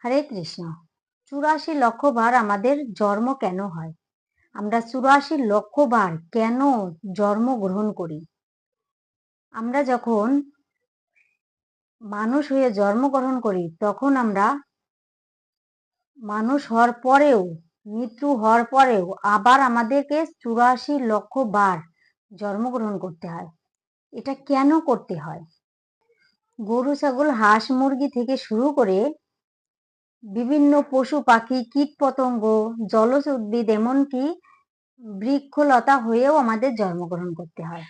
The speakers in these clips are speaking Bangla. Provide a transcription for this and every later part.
হরে কৃষ্ণ। 84 লক্ষ বার আমাদের জন্ম কেন হয়? আমরা 84 লক্ষ বার কেন জন্মগ্রহণ করি? আমরা যখন মানুষ হয়ে জন্মগ্রহণ করি তখন আমরা মানুষ হওয়ার পরেও, মৃত্যু হওয়ার পরেও আবার আমাদেরকে 84 লক্ষ বার জন্মগ্রহণ করতে হয়। এটা কেন করতে হয়? গরু, ছাগল, হাঁস, মুরগি থেকে শুরু করে বিভিন্ন পশু পাখি, কীট পতঙ্গ, জলজ উদ্ভিদ, এমনকি বৃক্ষলতা হয়েও আমাদের জন্মগ্রহণ করতে হয়।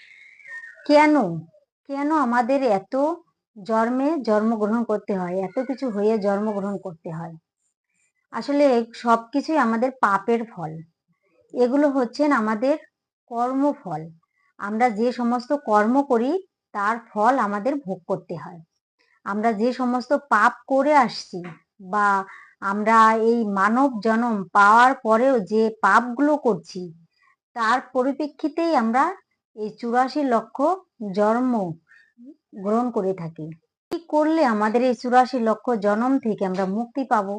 কেন? কেন আমাদের এত জন্মগ্রহণ করতে হয়, এত কিছু হয়ে জন্মগ্রহণ করতে হয়? আসলে সবকিছুই আমাদের পাপের ফল। এগুলো হচ্ছেন আমাদের কর্মফল। আমরা যে সমস্ত কর্ম করি তার ফল আমাদের ভোগ করতে হয়। আমরা যে সমস্ত পাপ করে আসছি বা আমরা এই মানব জন্ম পাওয়ার পরেও যে পাপগুলো করছি তার পরিপ্রেক্ষিতেই আমরা এই 84 লক্ষ জন্ম গ্রহণ করে থাকি। কি করলে আমাদের এই 84 লক্ষ জন্ম থেকে আমরা মুক্তি পাবো?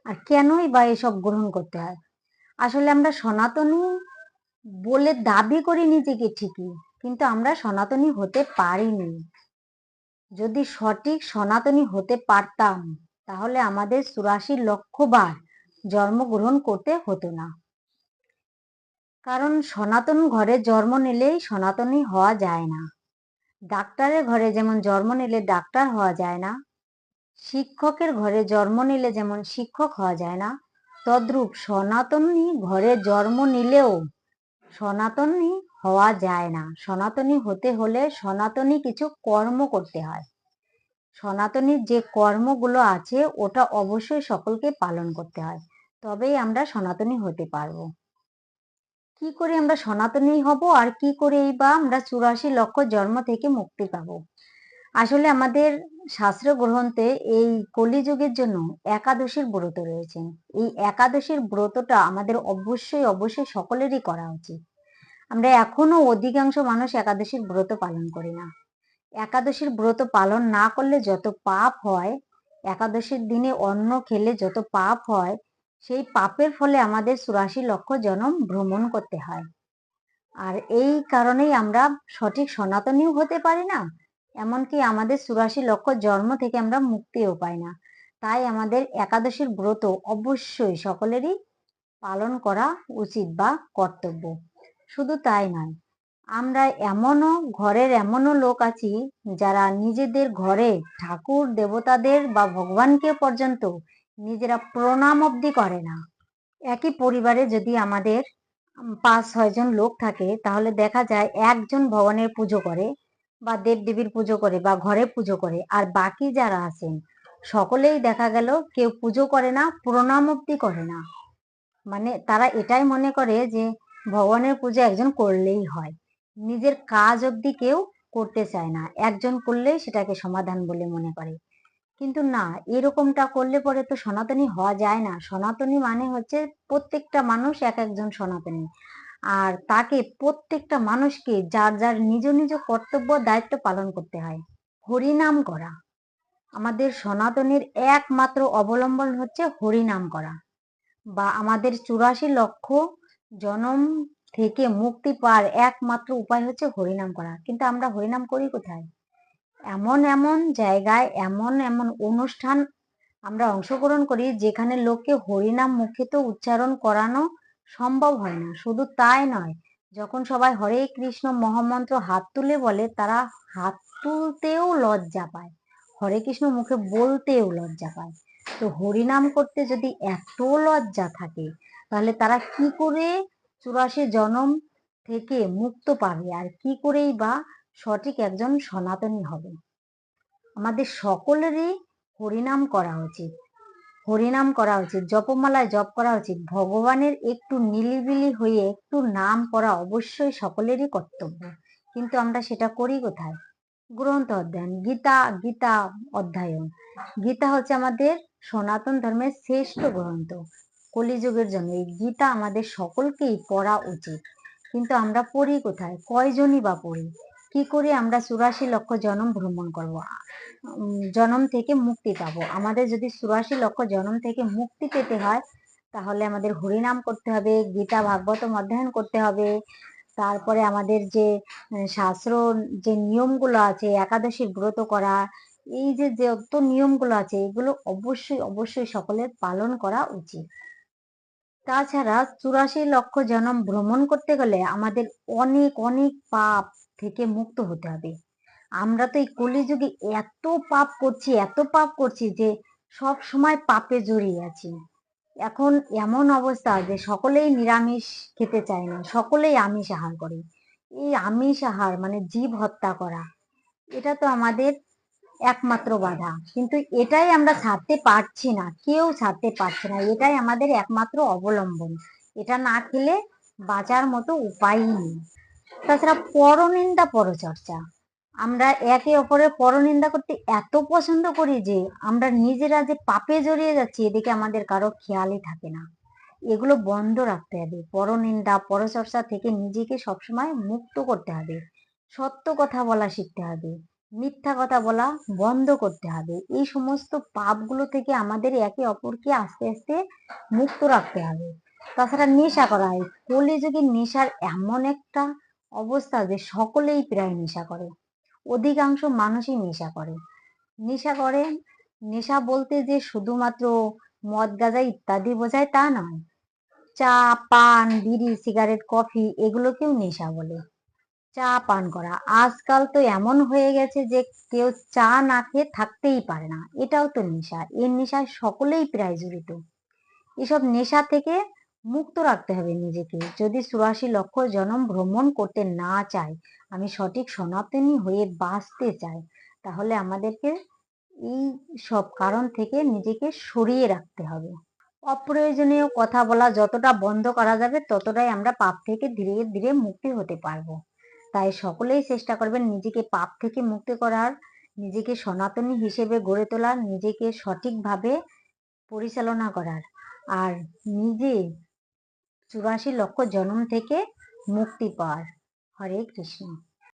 আর কেনই বা এসব গ্রহণ করতে হয়? আসলে আমরা সনাতনী বলে দাবি করি নিজেকে ঠিকই, কিন্তু আমরা সনাতনী হতে পারিনি। যদি সঠিক সনাতনী হতে পারতাম তাহলে আমাদের 84 লক্ষ বার জন্মগ্রহণ করতে হতো না। কারণ সনাতন ঘরে জন্ম নিলেই সনাতনী হওয়া যায় না। ডাক্তারের ঘরে যেমন জন্ম নিলে ডাক্তার হওয়া যায় না, শিক্ষকের ঘরে জন্ম নিলে যেমন শিক্ষক হওয়া যায় না, তদ্রূপ সনাতনী ঘরে জন্ম নিলেও সনাতনী হওয়া যায় না। সনাতনী হতে হলে সনাতনী কিছু কর্ম করতে হয়। সনাতনীর যে কর্মগুলো আছে ওটা অবশ্যই সকলকে পালন করতে হয়, তবেই আমরা সনাতনী হতে পারবো। কি করে আমরা সনাতনী হব আর কি করেই বা আমরা 84 লক্ষ জন্ম থেকে মুক্তি পাবো? আসলে আমাদের শাস্ত্র গ্রন্থে এই কলিযুগের জন্য একাদশীর ব্রত রয়েছে। এই একাদশীর ব্রতটা আমাদের অবশ্যই সকলেরই করা উচিত। আমরা এখনো অধিকাংশ মানুষ একাদশীর ব্রত পালন করি না। একাদশীর ব্রত পালন না করলে যত পাপ হয়, একাদশীর দিনে অন্ন খেলে যত পাপ হয়, সেই পাপের ফলে আমাদের 84 লক্ষ জন্ম ভ্রমণ করতে হয়। আর এই কারণেই আমরা সঠিক সনাতনীও হতে পারি না, এমনকি আমাদের 84 লক্ষ জন্ম থেকে আমরা মুক্তিও পাই না। তাই আমাদের একাদশীর ব্রত অবশ্যই সকলেরই পালন করা উচিত বা কর্তব্য। শুধু তাই নয়, আমরা ঘরের এমনও লোক আছি যারা নিজেদের ঘরে ঠাকুর দেবতাদের বা ভগবানকে পর্যন্ত নিজেরা প্রণাম অবধি করে না। একই পরিবারে যদি আমাদের 5-6 জন লোক থাকে তাহলে দেখা যায় একজন ভগবানের পুজো করে বা দেবদেবীর পুজো করে বা ঘরে পুজো করে, আর বাকি যারা আছেন সকলেই দেখা গেল কেউ পুজো করে না, প্রণাম অবধি করে না। মানে তারা এটাই মনে করে যে ভগবানের পুজো একজন করলেই হয়, নিজের কাজ অবধি কেউ করতে চায় না, একজন করলেই সেটাকে সমাধান বলে মনে করে। কিন্তু না, এরকমটা করলে পরে তো সনাতনী হওয়া যায় না। সনাতনী মানে হচ্ছে প্রত্যেকটা মানুষ এক একজন সনাতনী, আর তাকে প্রত্যেকটা মানুষকে যার যার নিজ নিজ কর্তব্য দায়িত্ব পালন করতে হয়। হরিনাম করা আমাদের সনাতনীর একমাত্র অবলম্বন হচ্ছে হরিনাম করা, বা আমাদের 84 লক্ষ জনম থেকে মুক্তি পাওয়ার একমাত্র উপায় হচ্ছে হরিনাম করা। কিন্তু আমরা হরিনাম করি কোথায়? এমন এমন জায়গায়, এমন এমন অনুষ্ঠান আমরা অংশগ্রহণ করি যেখানে লোককে হরিনাম মুখে তো উচ্চারণ করানো সম্ভব হয় না। শুধু তাই নয়, যখন সবাই হরে কৃষ্ণ মহামন্ত্র হাত তুলে বলে, তারা হাত তুলতেও লজ্জা পায়, হরে কৃষ্ণ মুখে বলতেও লজ্জা পায়। তো হরিনাম করতে যদি এত লজ্জা থাকে তাহলে তারা কি করে 84 জনম থেকে মুক্ত পাবে, আর কি করেই বা সঠিক একজন সনাতনী হবে? আমাদের সকলেরই হরিনাম করা উচিত, হরিনাম করা উচিত, জপমালায় জপ করা উচিত। ভগবানের একটু নিলিবিলি হয়ে একটু নাম করা অবশ্যই সকলেরই কর্তব্য। কিন্তু আমরা সেটা করি কোথায়? গ্রন্থ অধ্যয়ন, গীতা অধ্যয়ন। গীতা হচ্ছে আমাদের সনাতন ধর্মের শ্রেষ্ঠ গ্রন্থ। কলিযুগের জন্য এই গীতা আমাদের সকলকেই পড়া উচিত, কিন্তু আমরা পড়ি কোথায়? কয়জনই বা পড়ি? কি করে আমরা 84 লক্ষ জনম ভ্রমণ করব, জনম থেকে মুক্তি পাবো? আমাদের যদি 84 লক্ষ জনম থেকে মুক্তি পেতে হয়, তাহলে আমাদের হরিনাম করতে হবে, গীতা ভাগবতম অধ্যয়ন করতে হবে। তারপরে আমাদের যে শাস্ত্র যে নিয়মগুলো আছে, একাদশীর ব্রত করা, এই যে যত নিয়মগুলো আছে, এগুলো অবশ্যই অবশ্যই সকলের পালন করা উচিত। তাছাড়া 84 লক্ষ জনম ভ্রমণ করতে গেলে আমাদের অনেক অনেক পাপ থেকে মুক্ত হতে হবে। আমরা তো এই কলিযুগে এত পাপ করছি যে সব সময় পাপে জড়িয়ে আছি। এখন এমন অবস্থা যে সকলেই নিরামিষ খেতে চায় না, সকলেই আমিষ আহার করে। এই আমিষ আহার মানে জীব হত্যা করা, এটা তো আমাদের একমাত্র বাধা। কিন্তু এটাই আমরা ছাড়তে পারছি না, কেউ ছাড়তে পারছে না। এটাই আমাদের একমাত্র অবলম্বন। এটা না খেলে বাঁচার মতো উপায়ই নেই। তাছাড়া পরনিন্দা পরচর্চা, আমরা একে অপরের পরনিন্দা করতে এত পছন্দ করি যে আমরা নিজেরা যে পাপে জড়িয়ে যাচ্ছি, এদিকে আমাদের কারো খেয়ালই থাকে না। এগুলো বন্ধ রাখতে হবে। পরনিন্দা পরচর্চা থেকে নিজেকে সবসময় মুক্ত করতে হবে। সত্য কথা বলা শিখতে হবে, মিথ্যা কথা বলা বন্ধ করতে হবে। এই সমস্ত পাপগুলো থেকে আমাদের একে অপরকে আস্তে আস্তে মুক্ত রাখতে হবে। তাছাড়া নেশা করা, কলিযুগে নেশার এমন একটা অবস্থা যে সকলেই প্রায় নেশা করে, অধিকাংশ মানুষই নেশা করে। নেশা করে, নেশা বলতে যে শুধুমাত্র মদ গাঁজা ইত্যাদি বোঝায় তা নয়। চা, পান, বিড়ি, সিগারেট, কফি এগুলোকেও নেশা বলে। চা পান করা, আজকাল তো এমন হয়ে গেছে যে কেউ চা না খেয়ে থাকতেই পারে না, এটাও তো নেশা। এর নেশায় সকলেই প্রায় জড়িত। এসব নেশা থেকে মুক্ত রাখতে হবে নিজেকে। যদি 84 লক্ষ জনম ভ্রমণ করতে না চাই, আমি সঠিক সনাতনী হয়ে বাঁচতে চাই, তাহলে আমাদেরকে এই সব কারণ থেকে নিজেকে সরিয়ে রাখতে হবে। অপ্রয়োজনীয় কথা বলা যতটা বন্ধ করা যাবে, ততটাই আমরা পাপ থেকে ধীরে ধীরে মুক্তি হতে পারবো। তাই সকলেই চেষ্টা করবেন নিজেকে পাপ থেকে মুক্তি করার, নিজেকে সনাতনী হিসেবে গড়ে তোলার, নিজেকে সঠিকভাবে পরিচালনা করার, আর নিজে 84 লক্ষ জনম থেকে মুক্তি পাওয়ার। হরে কৃষ্ণ।